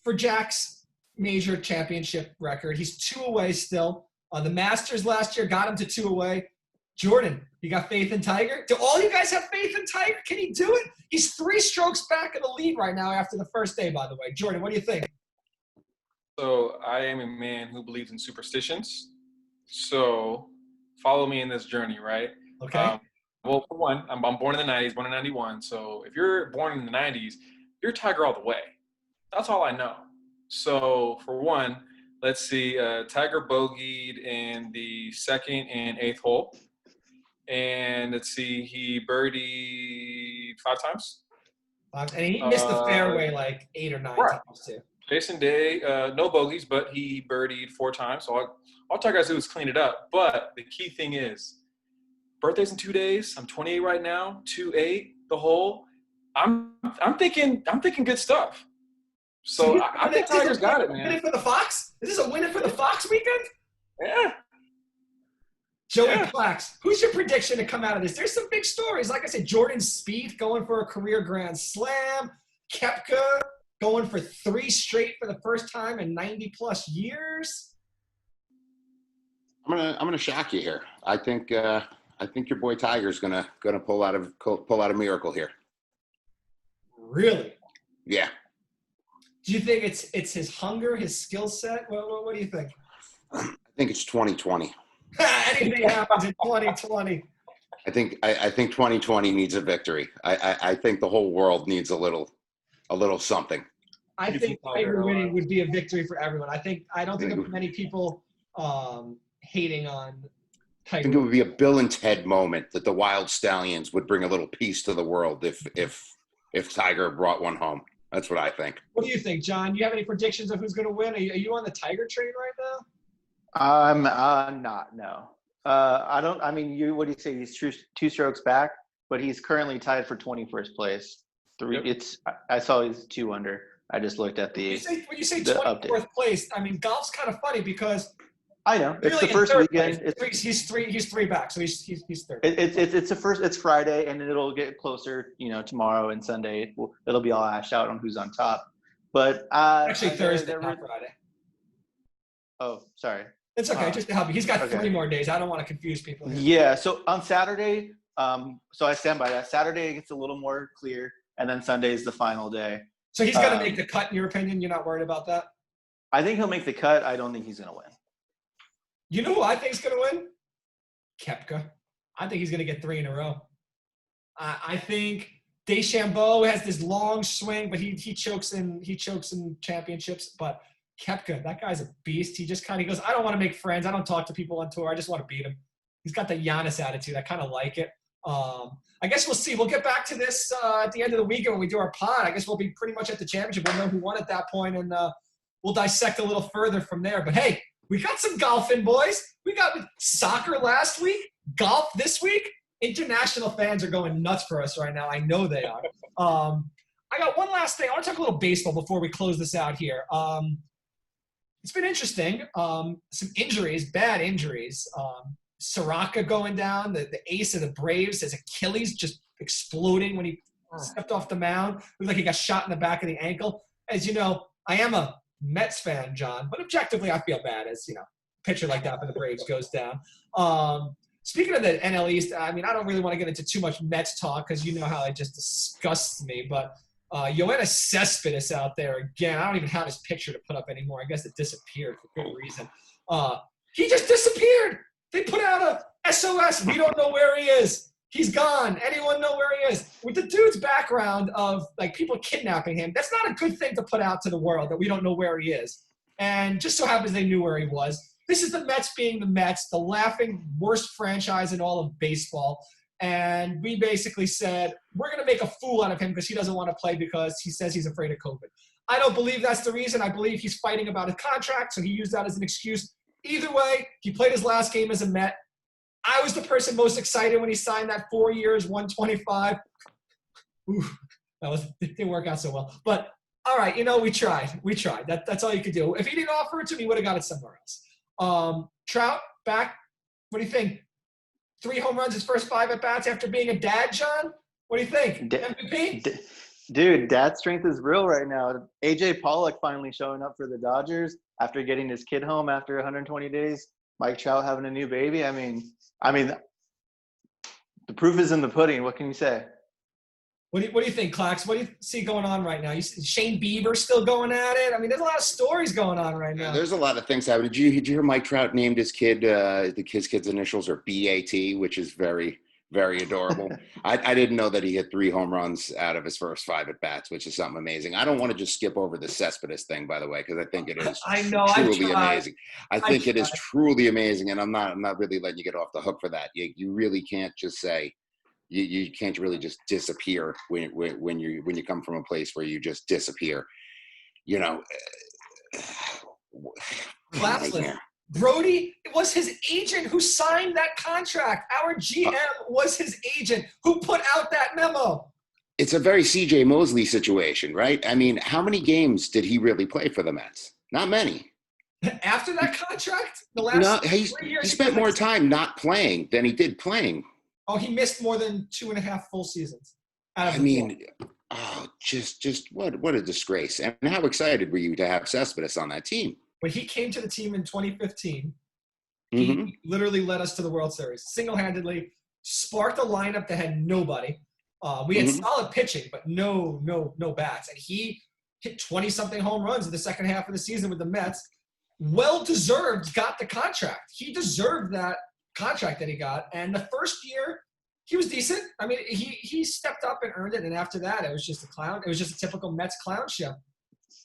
for Jack's major championship record. He's 2 away still. The Masters last year got him to 2 away. Jordan, you got faith in Tiger? Do all you guys have faith in Tiger? Can he do it? He's 3 strokes back in the lead right now after the first day, by the way. Jordan, what do you think? So I am a man who believes in superstitions. So follow me in this journey, right? Okay. Well, for one, I'm born in the 90s, born in 91. So if you're born in the 90s, you're Tiger all the way. That's all I know. So for one, let's see, Tiger bogeyed in the 2nd and 8th hole. And let's see, he birdied 5 times. And he missed the fairway like 8 or 9 right. times too. Jason Day, no bogeys, but he birdied 4 times. So all Tiger has to do is clean it up. But the key thing is, birthday's in 2 days. I'm 28 right now. 2-8 the hole. I'm thinking good stuff. So I think Tiger's got it, man. Win it for the Fox? Is this a win it for the Fox weekend? Yeah. Joey Plax, who's your prediction to come out of this? There's some big stories. Like I said, Jordan Spieth going for a career Grand Slam. Koepka going for 3 straight for the first time in 90+ years. I'm gonna shock you here. I think your boy Tiger's gonna pull out a miracle here. Really? Yeah. Do you think it's his hunger, his skill set? What do you think? I think it's 2020. Anything happens in 2020. I think 2020 needs a victory. I think the whole world needs a little something. I think Tiger winning would be a victory for everyone. I don't think of many people hating on Tiger. I think it would be a Bill and Ted moment that the Wild Stallions would bring a little peace to the world if Tiger brought one home. That's what I think. What do you think, John? Do you have any predictions of who's going to win? Are you on the Tiger train right now? I'm not. No. I don't. I mean, what do you say? He's 2 strokes back, but he's currently tied for 21st place. 3. Yep. I saw he's 2 under. I just looked at the. When you say 24th update. place, I mean golf's kind of funny because. I know it's really the first weekend. He's three back, so he's third. It's the first. It's Friday, and it'll get closer. Tomorrow and Sunday, it'll be all hashed out on who's on top. But actually Thursday, not Friday. Oh, sorry. It's okay, just to help you. He's got 3 more days. I don't want to confuse people. Yeah. So on Saturday, so I stand by that. Saturday gets a little more clear, and then Sunday is the final day. So he's going to make the cut, in your opinion? You're not worried about that? I think he'll make the cut. I don't think he's going to win. You know who I think is going to win? Koepka. I think he's going to get 3 in a row. I think DeChambeau has this long swing, but he chokes in championships. But Koepka, that guy's a beast. He just kind of goes, I don't want to make friends. I don't talk to people on tour. I just want to beat him. He's got the Giannis attitude. I kind of like it. I guess we'll see. We'll get back to this at the end of the weekend when we do our pod. I guess we'll be pretty much at the championship. We'll know who won at that point, and we'll dissect a little further from there. But, hey, we got some golf in, boys. We got soccer last week, golf this week. International fans are going nuts for us right now. I know they are. I got one last thing. I want to talk a little baseball before we close this out here. It's been interesting. Some injuries, bad injuries. Soraka going down, the ace of the Braves, his Achilles just exploding when he stepped off the mound. It looked like he got shot in the back of the ankle. As you know, I am a Mets fan, John, but objectively I feel bad as, a pitcher like that for the Braves goes down. Speaking of the NL East, I mean, I don't really want to get into too much Mets talk because you know how it just disgusts me, but Yoenis Cespedes out there again. I don't even have his picture to put up anymore. I guess it disappeared for good reason. He just disappeared. They put out a SOS. We don't know where he is. He's gone. Anyone know where he is? With the dude's background of like people kidnapping him, that's not a good thing to put out to the world that we don't know where he is. And just so happens they knew where he was. This is the Mets being the Mets, the laughing worst franchise in all of baseball. And we basically said, we're going to make a fool out of him because he doesn't want to play because he says he's afraid of COVID. I don't believe that's the reason. I believe he's fighting about his contract, so he used that as an excuse. Either way, he played his last game as a Met. I was the person most excited when he signed that 4 years, 125. Ooh, it didn't work out so well. But, all right, we tried. We tried. That's all you could do. If he didn't offer it to me, we would have got it somewhere else. Trout, back. What do you think? 3 home runs his first 5 at bats after being a dad, John? What do you think? MVP? Dude, dad strength is real right now. AJ Pollock finally showing up for the Dodgers after getting his kid home after 120 days. Mike Trout having a new baby. I mean, the proof is in the pudding. What can you say? What do you think, Clax? What do you see going on right now? You see Shane Bieber still going at it? I mean, there's a lot of stories going on right now. There's a lot of things happening. Did you hear Mike Trout named his kid, his kid's initials are BAT, which is very, very adorable. I didn't know that he hit 3 home runs out of his first 5 at bats, which is something amazing. I don't want to just skip over the Cespedes thing, by the way, because I think it is truly amazing. I think it is truly amazing, and I'm not really letting you get off the hook for that. You really can't just say. You can't really just disappear when you come from a place where you just disappear. You know, Classless. Brody, it was his agent who signed that contract. Our GM was his agent who put out that memo. It's a very C.J. Mosley situation, right? I mean, how many games did he really play for the Mets? Not many. After that contract, the last 3 years, he spent more time not playing than he did playing. Oh, he missed more than 2.5 full seasons. I mean, just what a disgrace. And how excited were you to have Cespedes on that team? When he came to the team in 2015, he literally led us to the World Series. Single-handedly sparked a lineup that had nobody. We had solid pitching, but no bats. And he hit 20-something home runs in the second half of the season with the Mets. Well-deserved, got the contract. He deserved that contract that he got, and the first year he was decent. I mean, he stepped up and earned it, and after that it was just a clown. It was just a typical Mets clown show.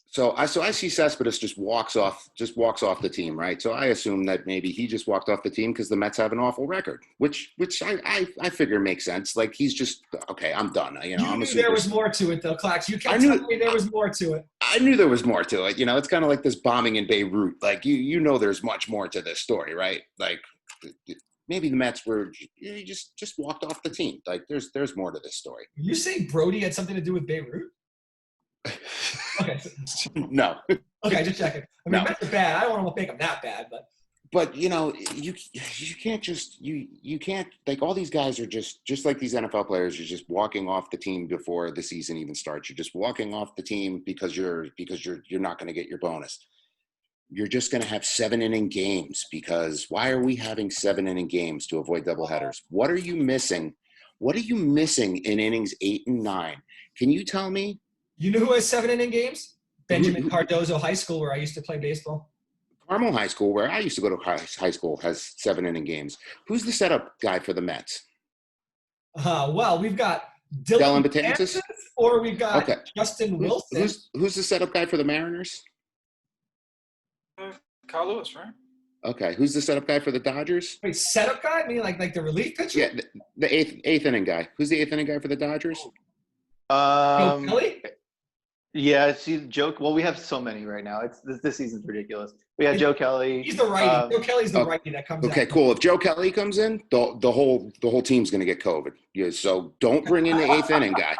So I see Cespedes just walks off the team, right? So I assume that maybe he just walked off the team because the Mets have an awful record, which I figure makes sense. Like he's just okay. I'm done. You know, there was more to it though, Clax. You can't tell me there was more to it. I knew there was more to it. You know, it's kind of like this bombing in Beirut. Like you know, there's much more to this story, right? Like. Maybe the Mets were just walked off the team. Like there's more to this story. You say Brody had something to do with Beirut? Okay. No. Okay, just checking. I mean, Mets are bad. I don't want to make them that bad, but you know, you can't just you can't like all these guys are just like these NFL players. You're just walking off the team before the season even starts. You're just walking off the team because you're not going to get your bonus. You're just going to have 7-inning games because why are we having 7-inning games to avoid doubleheaders? What are you missing? What are you missing in innings 8 and 9? Can you tell me? You know who has 7-inning games? Benjamin Cardozo High School, where I used to play baseball. Carmel High School, where I used to go to high school, has 7-inning games. Who's the setup guy for the Mets? Well, we've got Dylan Betances, or we've got Justin Wilson. Who's the setup guy for the Mariners? Kyle Lewis, right? Okay, who's the setup guy for the Dodgers? Wait, setup guy? I mean, like the relief pitcher? Yeah, the eighth inning guy. Who's the 8th inning guy for the Dodgers? Joe Kelly? Yeah, Joe. Well, we have so many right now. This season's ridiculous. We have Joe Kelly. He's the righty. Joe Kelly's the righty that comes. Okay, cool. If Joe Kelly comes in, the whole team's going to get COVID. Yeah, so don't bring in the 8th inning guy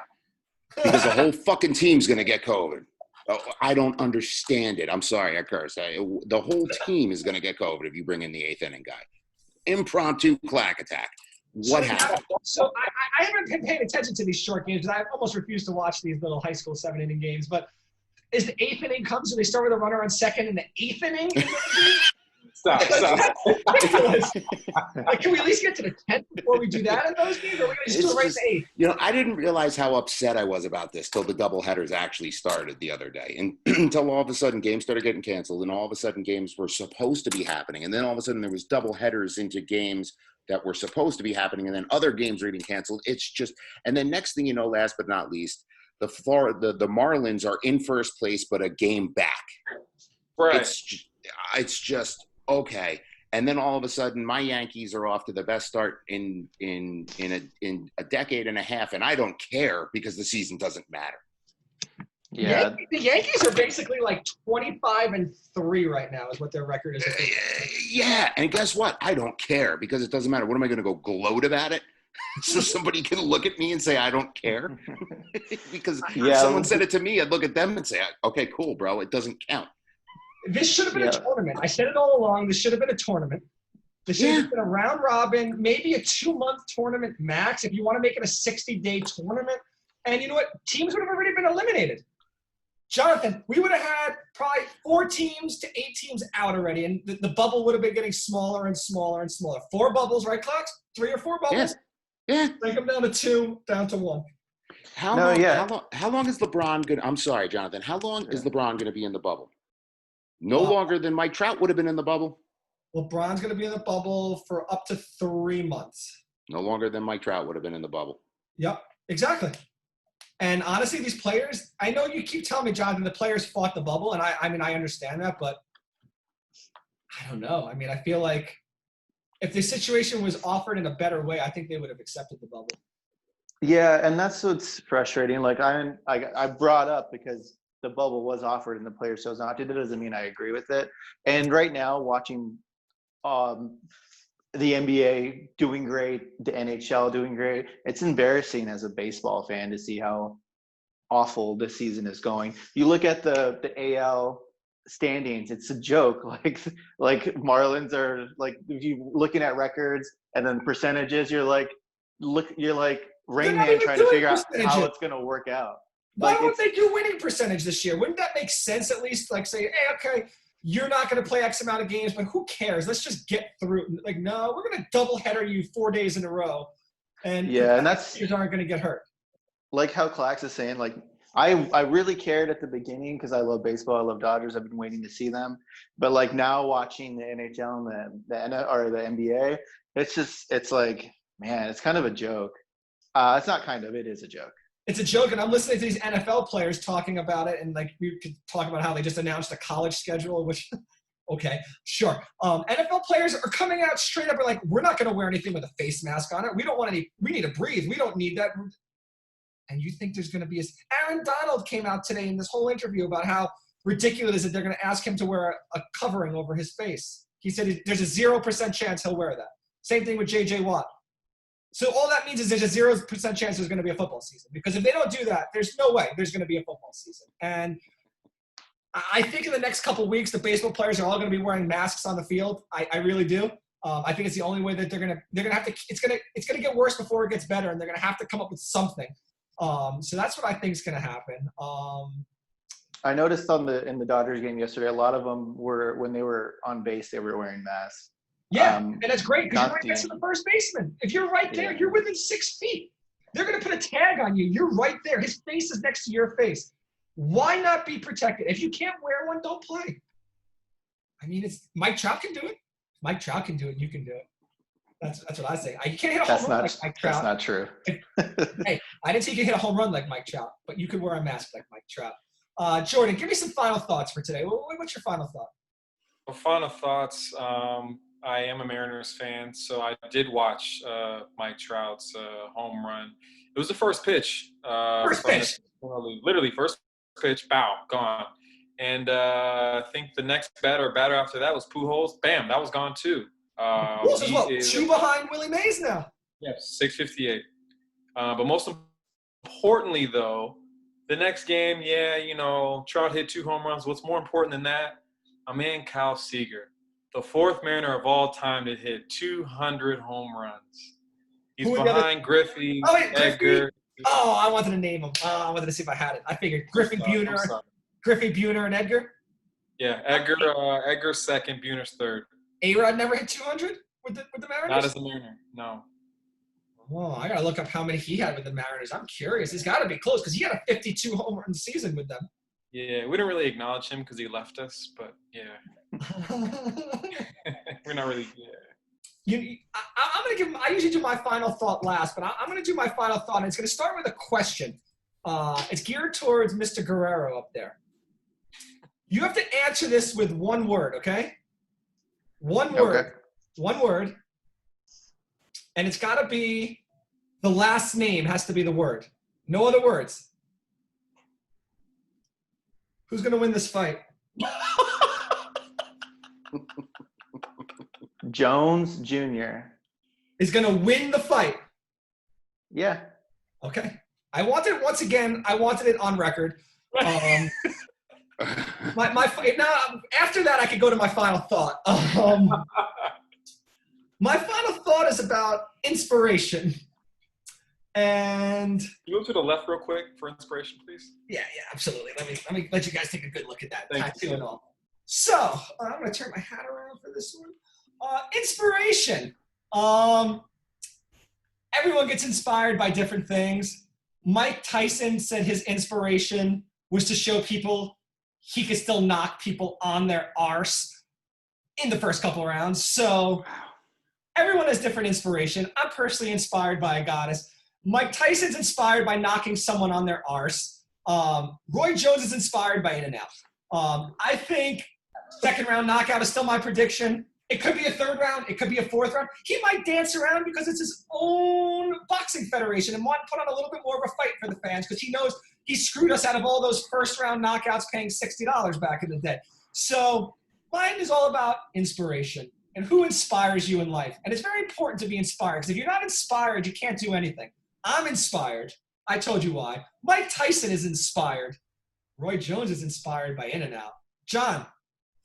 because the whole fucking team's going to get COVID. Oh, I don't understand it. I'm sorry, I curse. The whole team is going to get COVID if you bring in the 8th inning guy. Impromptu clack attack. What happened? So I haven't been paying attention to these short games because I almost refuse to watch these little high school 7-inning games. But is the 8th inning comes and they start with a runner on second in the 8th inning? Stop. Like, can we at least get to the 10th before we do that in those games? Or are we going to just do it right in the 8th? You know, I didn't realize how upset I was about this till the doubleheaders actually started the other day. And until all of a sudden games started getting canceled and all of a sudden games were supposed to be happening. And then all of a sudden there was doubleheaders into games that were supposed to be happening. And then other games were getting canceled. It's just – and then next thing you know, last but not least, the Marlins are in first place but a game back. Right. It's just – okay, and then all of a sudden, my Yankees are off to the best start in a decade and a half, and I don't care because the season doesn't matter. Yeah, the Yankees are basically like 25-3 right now, is what their record is. Yeah, and guess what? I don't care because it doesn't matter. What am I going to go gloat about it? So somebody can look at me and say I don't care? Because if someone said it to me, I'd look at them and say, okay, cool, bro. It doesn't count. This should have been a tournament. I said it all along. This should have been a tournament. This should have been a round robin, maybe a 2-month tournament max if you want to make it a 60-day tournament. And you know what? Teams would have already been eliminated. Jonathan, we would have had probably 4 teams to 8 teams out already, and the bubble would have been getting smaller and smaller and smaller. 4 bubbles, right, Clocks? 3 or 4 bubbles? Yeah. Break them down to 2, down to 1. How long is LeBron going to – I'm sorry, Jonathan. How long is LeBron going to be in the bubble? No longer than Mike Trout would have been in the bubble? LeBron's going to be in the bubble for up to 3 months. No longer than Mike Trout would have been in the bubble. Yep, exactly. And honestly, these players, I know you keep telling me, Jonathan, the players fought the bubble, and I mean, I understand that, but I don't know. I mean, I feel like if the situation was offered in a better way, I think they would have accepted the bubble. Yeah, and that's what's frustrating. Like I brought up because the bubble was offered and the players chose not to. That doesn't mean I agree with it. And right now, watching the NBA doing great, the NHL doing great, it's embarrassing as a baseball fan to see how awful this season is going. You look at the AL standings, it's a joke. Like Marlins are like, if you looking at records and then percentages, you're like Rain Man trying to figure out how it's going to work out. Why don't they do winning percentage this year? Wouldn't that make sense at least? Like say, hey, okay, you're not going to play X amount of games, but who cares? Let's just get through. Like, no, we're going to double header you 4 days in a row. And that's you aren't going to get hurt. Like how Clax is saying, like, I really cared at the beginning because I love baseball. I love Dodgers. I've been waiting to see them. But like now watching the NHL and the NBA, it's like, man, it's kind of a joke. It's not kind of, it is a joke. It's a joke, and I'm listening to these NFL players talking about it, and like we could talk about how they just announced a college schedule, which, okay, sure. NFL players are coming out straight up and like, we're not going to wear anything with a face mask on it. We don't want any. We need to breathe. We don't need that. And you think there's going to be Aaron Donald came out today in this whole interview about how ridiculous it is that they're going to ask him to wear a covering over his face. He said there's a 0% chance he'll wear that. Same thing with J.J. Watt. So all that means is there's a 0% chance there's going to be a football season. Because if they don't do that, there's no way there's going to be a football season. And I think in the next couple of weeks, the baseball players are all going to be wearing masks on the field. I really do. I think it's the only way that they're going to have to. It's going to get worse before it gets better, and they're going to have to come up with something. So that's what I think is going to happen. I noticed in the Dodgers game yesterday, a lot of them were, when they were on base, they were wearing masks. Yeah, and that's great because you're right next to the first baseman. If you're right there, you're within 6 feet. They're going to put a tag on you. You're right there. His face is next to your face. Why not be protected? If you can't wear one, don't play. I mean, Mike Trout can do it. Mike Trout can do it. You can do it. That's what I say. You can't hit a home run like Mike Trout. That's not true. Hey, I didn't say you could hit a home run like Mike Trout, but you could wear a mask like Mike Trout. Jordan, give me some final thoughts for today. What's your final thought? Well, final thoughts. I am a Mariners fan, so I did watch Mike Trout's home run. It was the first pitch. Literally first pitch, bow, gone. And I think the next batter after that was Pujols. Bam, that was gone too. Pujols as well. 2 behind Willie Mays now. Yes, 658. But most importantly, though, the next game, Trout hit 2 home runs. What's more important than that? My man Kyle Seager, the 4th Mariner of all time to hit 200 home runs. He's behind Griffey, Edgar. Oh, I wanted to name him. I wanted to see if I had it. I figured Griffey Buhner, and Edgar. Yeah, Edgar's 2nd, Buhner's 3rd. A-Rod never hit 200 with the Mariners? Not as a Mariner, no. Oh, I got to look up how many he had with the Mariners. I'm curious. He's got to be close because he had a 52 home run season with them. Yeah, we didn't really acknowledge him because he left us, but yeah. We're not really, I'm going to give – I usually do my final thought last, but I'm going to do my final thought, and it's going to start with a question. It's geared towards Mr. Guerrero up there. You have to answer this with one word, okay? One word. Okay. One word. And it's got to be the last name has to be the word. No other words. Who's going to win this fight? Jones Jr. is going to win the fight. Yeah. Okay. I wanted it on record. My now after that I could go to my final thought. My final thought is about inspiration. And Can you move to the left real quick for inspiration, please? yeah, absolutely. Let me let you guys take a good look at that Thank tattoo you. and all. So I'm gonna turn my hat around for this one. Inspiration. Everyone gets inspired by different things. Mike Tyson said his inspiration was to show people he could still knock people on their arse in the first couple rounds. So everyone has different inspiration. I'm personally inspired by a goddess. Mike Tyson's inspired by knocking someone on their arse. Roy Jones is inspired by In-N-Out. I think second round knockout is still my prediction. It could be a third round. It could be a fourth round. He might dance around because it's his own boxing federation and want to put on a little bit more of a fight for the fans because he knows he screwed us out of all those first round knockouts paying $60 back in the day. So mine is all about inspiration and who inspires you in life. And it's very important to be inspired because if you're not inspired, you can't do anything. I'm inspired. I told you why. Mike Tyson is inspired. Roy Jones is inspired by In-N-Out. John,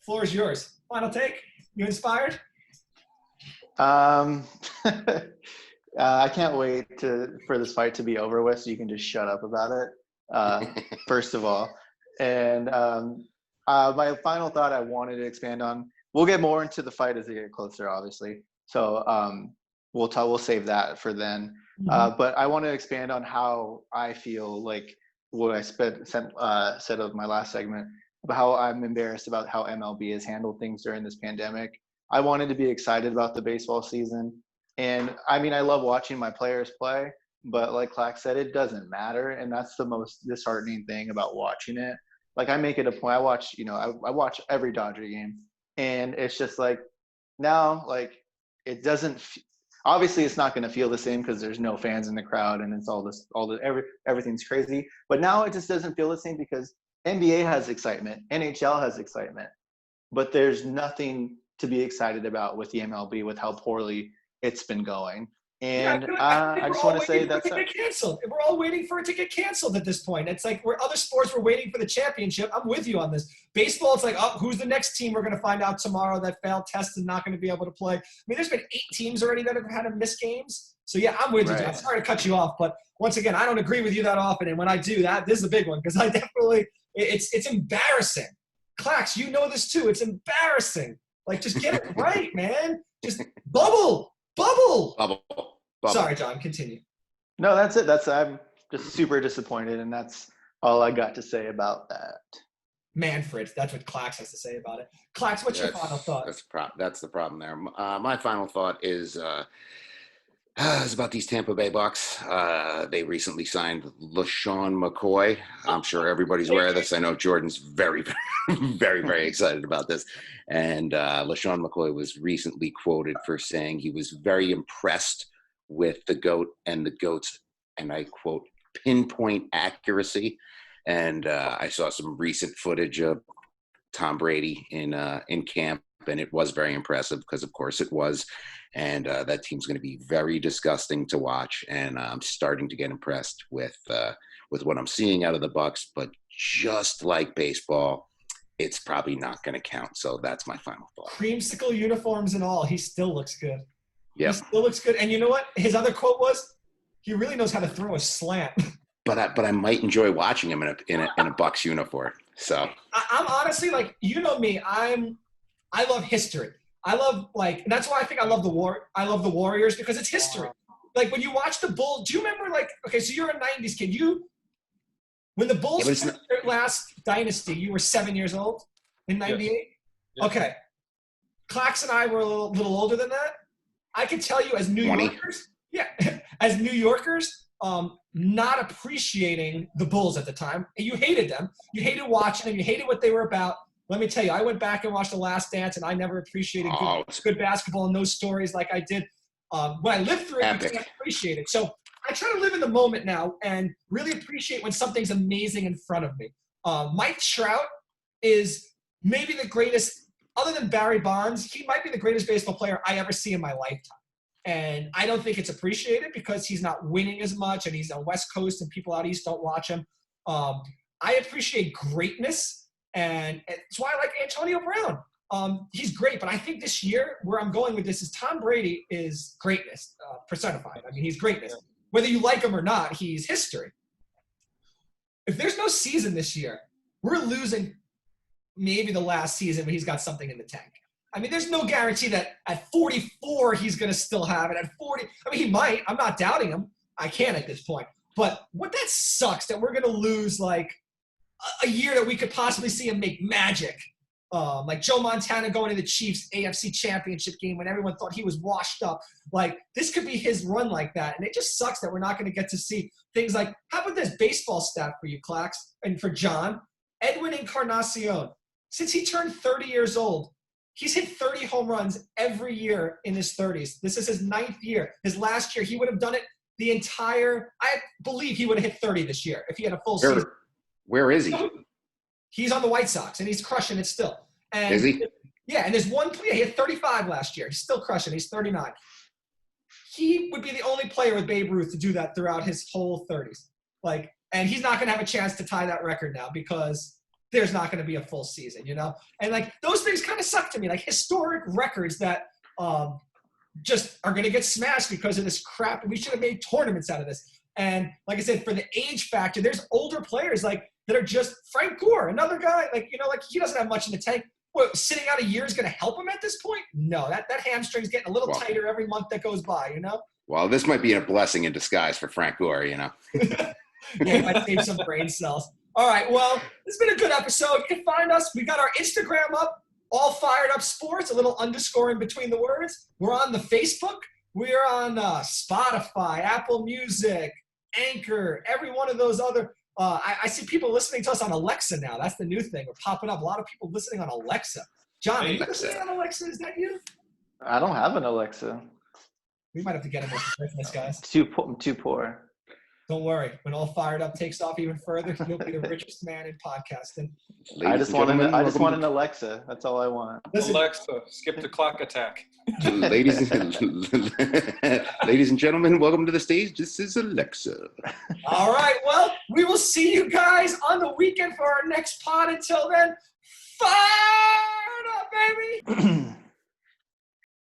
floor is yours. Final take. You inspired? I can't wait for this fight to be over with so you can just shut up about it, first of all. And my final thought I wanted to expand on, we'll get more into the fight as they get closer, obviously. So we'll save that for then. But I want to expand on how I feel like what I said of my last segment about how I'm embarrassed about how MLB has handled things during this pandemic. I wanted to be excited about the baseball season. And I mean, I love watching my players play, but like Clack said, it doesn't matter. And that's the most disheartening thing about watching it. Like I make it a point, I watch every Dodger game and it's just like now, like it doesn't, obviously it's not going to feel the same because there's no fans in the crowd and it's everything's crazy. But now it just doesn't feel the same because NBA has excitement, NHL has excitement, but there's nothing to be excited about with the MLB with how poorly it's been going. And I just want to say that's canceled. We're all waiting for it to get canceled at this point. It's like where other sports were waiting for the championship. I'm with you on this. Baseball, it's like, oh, who's the next team we're going to find out tomorrow that failed test and not going to be able to play. I mean, there's been 8 teams already that have had to miss games. So yeah, I'm with you. I'm sorry to cut you off, but once again, I don't agree with you that often. And when I do that, this is a big one because I definitely, it's embarrassing. Clax, you know this too. It's embarrassing. Like, just get it right, man. Just bubble. Sorry, John, continue. No, that's it. I'm just super disappointed, and that's all I got to say about that. Manfred, that's what Clax has to say about it. Clax, what's your final thought? That's the problem there. My final thought is about these Tampa Bay Bucks. They recently signed LaShawn McCoy. I'm sure everybody's aware of this. I know Jordan's very, very, very excited about this. And LaShawn McCoy was recently quoted for saying he was very impressed with the GOAT and the GOAT's, and I quote, pinpoint accuracy. And I saw some recent footage of Tom Brady in camp, and it was very impressive because, of course, it was. And that team's going to be very disgusting to watch. And I'm starting to get impressed with what I'm seeing out of the Bucks. But just like baseball, it's probably not going to count. So that's my final thought. Creamsicle uniforms and all, he still looks good. Yeah, he still looks good. And you know what? His other quote was, "He really knows how to throw a slant." But I might enjoy watching him in a Bucks uniform. So I'm honestly, like, you know me, I love history. I love, like, and that's why I think I love the Warriors because it's history. Like when you watch the Bulls, do you remember, like, okay, so you're a 90s kid. When the Bulls finished their last dynasty, you were 7 years old in 98? Yes. Okay. Clax and I were a little older than that. I can tell you as New Yorkers, as New Yorkers, not appreciating the Bulls at the time. And you hated them. You hated watching them. You hated what they were about. Let me tell you, I went back and watched The Last Dance, and I never appreciated good basketball and those stories like I did when I lived through it. I can't appreciate it. So I try to live in the moment now and really appreciate when something's amazing in front of me. Mike Trout is maybe the greatest, other than Barry Bonds, he might be the greatest baseball player I ever see in my lifetime. And I don't think it's appreciated because he's not winning as much and he's on West Coast and people out East don't watch him. I appreciate greatness, and it's why I like Antonio Brown. He's great, but I think this year, where I'm going with this is Tom Brady is greatness personified. I mean, he's greatness. Whether you like him or not, he's history. If there's no season this year, we're losing maybe the last season when he's got something in the tank. I mean, there's no guarantee that at 44 he's going to still have it. At 40, I mean, he might. I'm not doubting him. I can't at this point. But what that sucks that we're going to lose like a year that we could possibly see him make magic. Like Joe Montana going to the Chiefs AFC Championship game when everyone thought he was washed up. Like, this could be his run like that. And it just sucks that we're not going to get to see things like, how about this baseball stat for you, Clax, and for John? Edwin Encarnacion, since he turned 30 years old, he's hit 30 home runs every year in his 30s. This is his 9th year. His last year, he would have done it the entire – I believe he would have hit 30 this year if he had a full season. Where is he? He's on the White Sox, and he's crushing it still. And is he? Yeah, and there's one player. He had 35 last year. He's still crushing. He's 39. He would be the only player with Babe Ruth to do that throughout his whole 30s. Like, and he's not going to have a chance to tie that record now because there's not going to be a full season, you know? And, like, those things kind of suck to me. Like, historic records that just are going to get smashed because of this crap. We should have made tournaments out of this. And like I said, for the age factor, there's older players like that are just Frank Gore, another guy, like, you know, like he doesn't have much in the tank. What, sitting out a year is going to help him at this point? No, that hamstring's getting a little tighter every month that goes by, you know? Well, this might be a blessing in disguise for Frank Gore, you know? Yeah, he might save some brain cells. All right, well, this has been a good episode. You can find us. We got our Instagram up, All Fired Up Sports, a little underscore in between the words. We're on the Facebook. We're on Spotify, Apple Music, Anchor, every one of those other I see people listening to us on Alexa now. That's the new thing. We're popping up. A lot of people listening on Alexa. John, are you listening on Alexa? Is that you? I don't have an Alexa. We might have to get him for Christmas, guys. I'm too poor. Don't worry. When All Fired Up takes off even further, you'll be the richest man in podcasting. I just want an Alexa. That's all I want. Listen, Alexa, skip the clock attack. ladies and gentlemen, welcome to the stage. This is Alexa. All right. Well, we will see you guys on the weekend for our next pod. Until then, fired up, baby.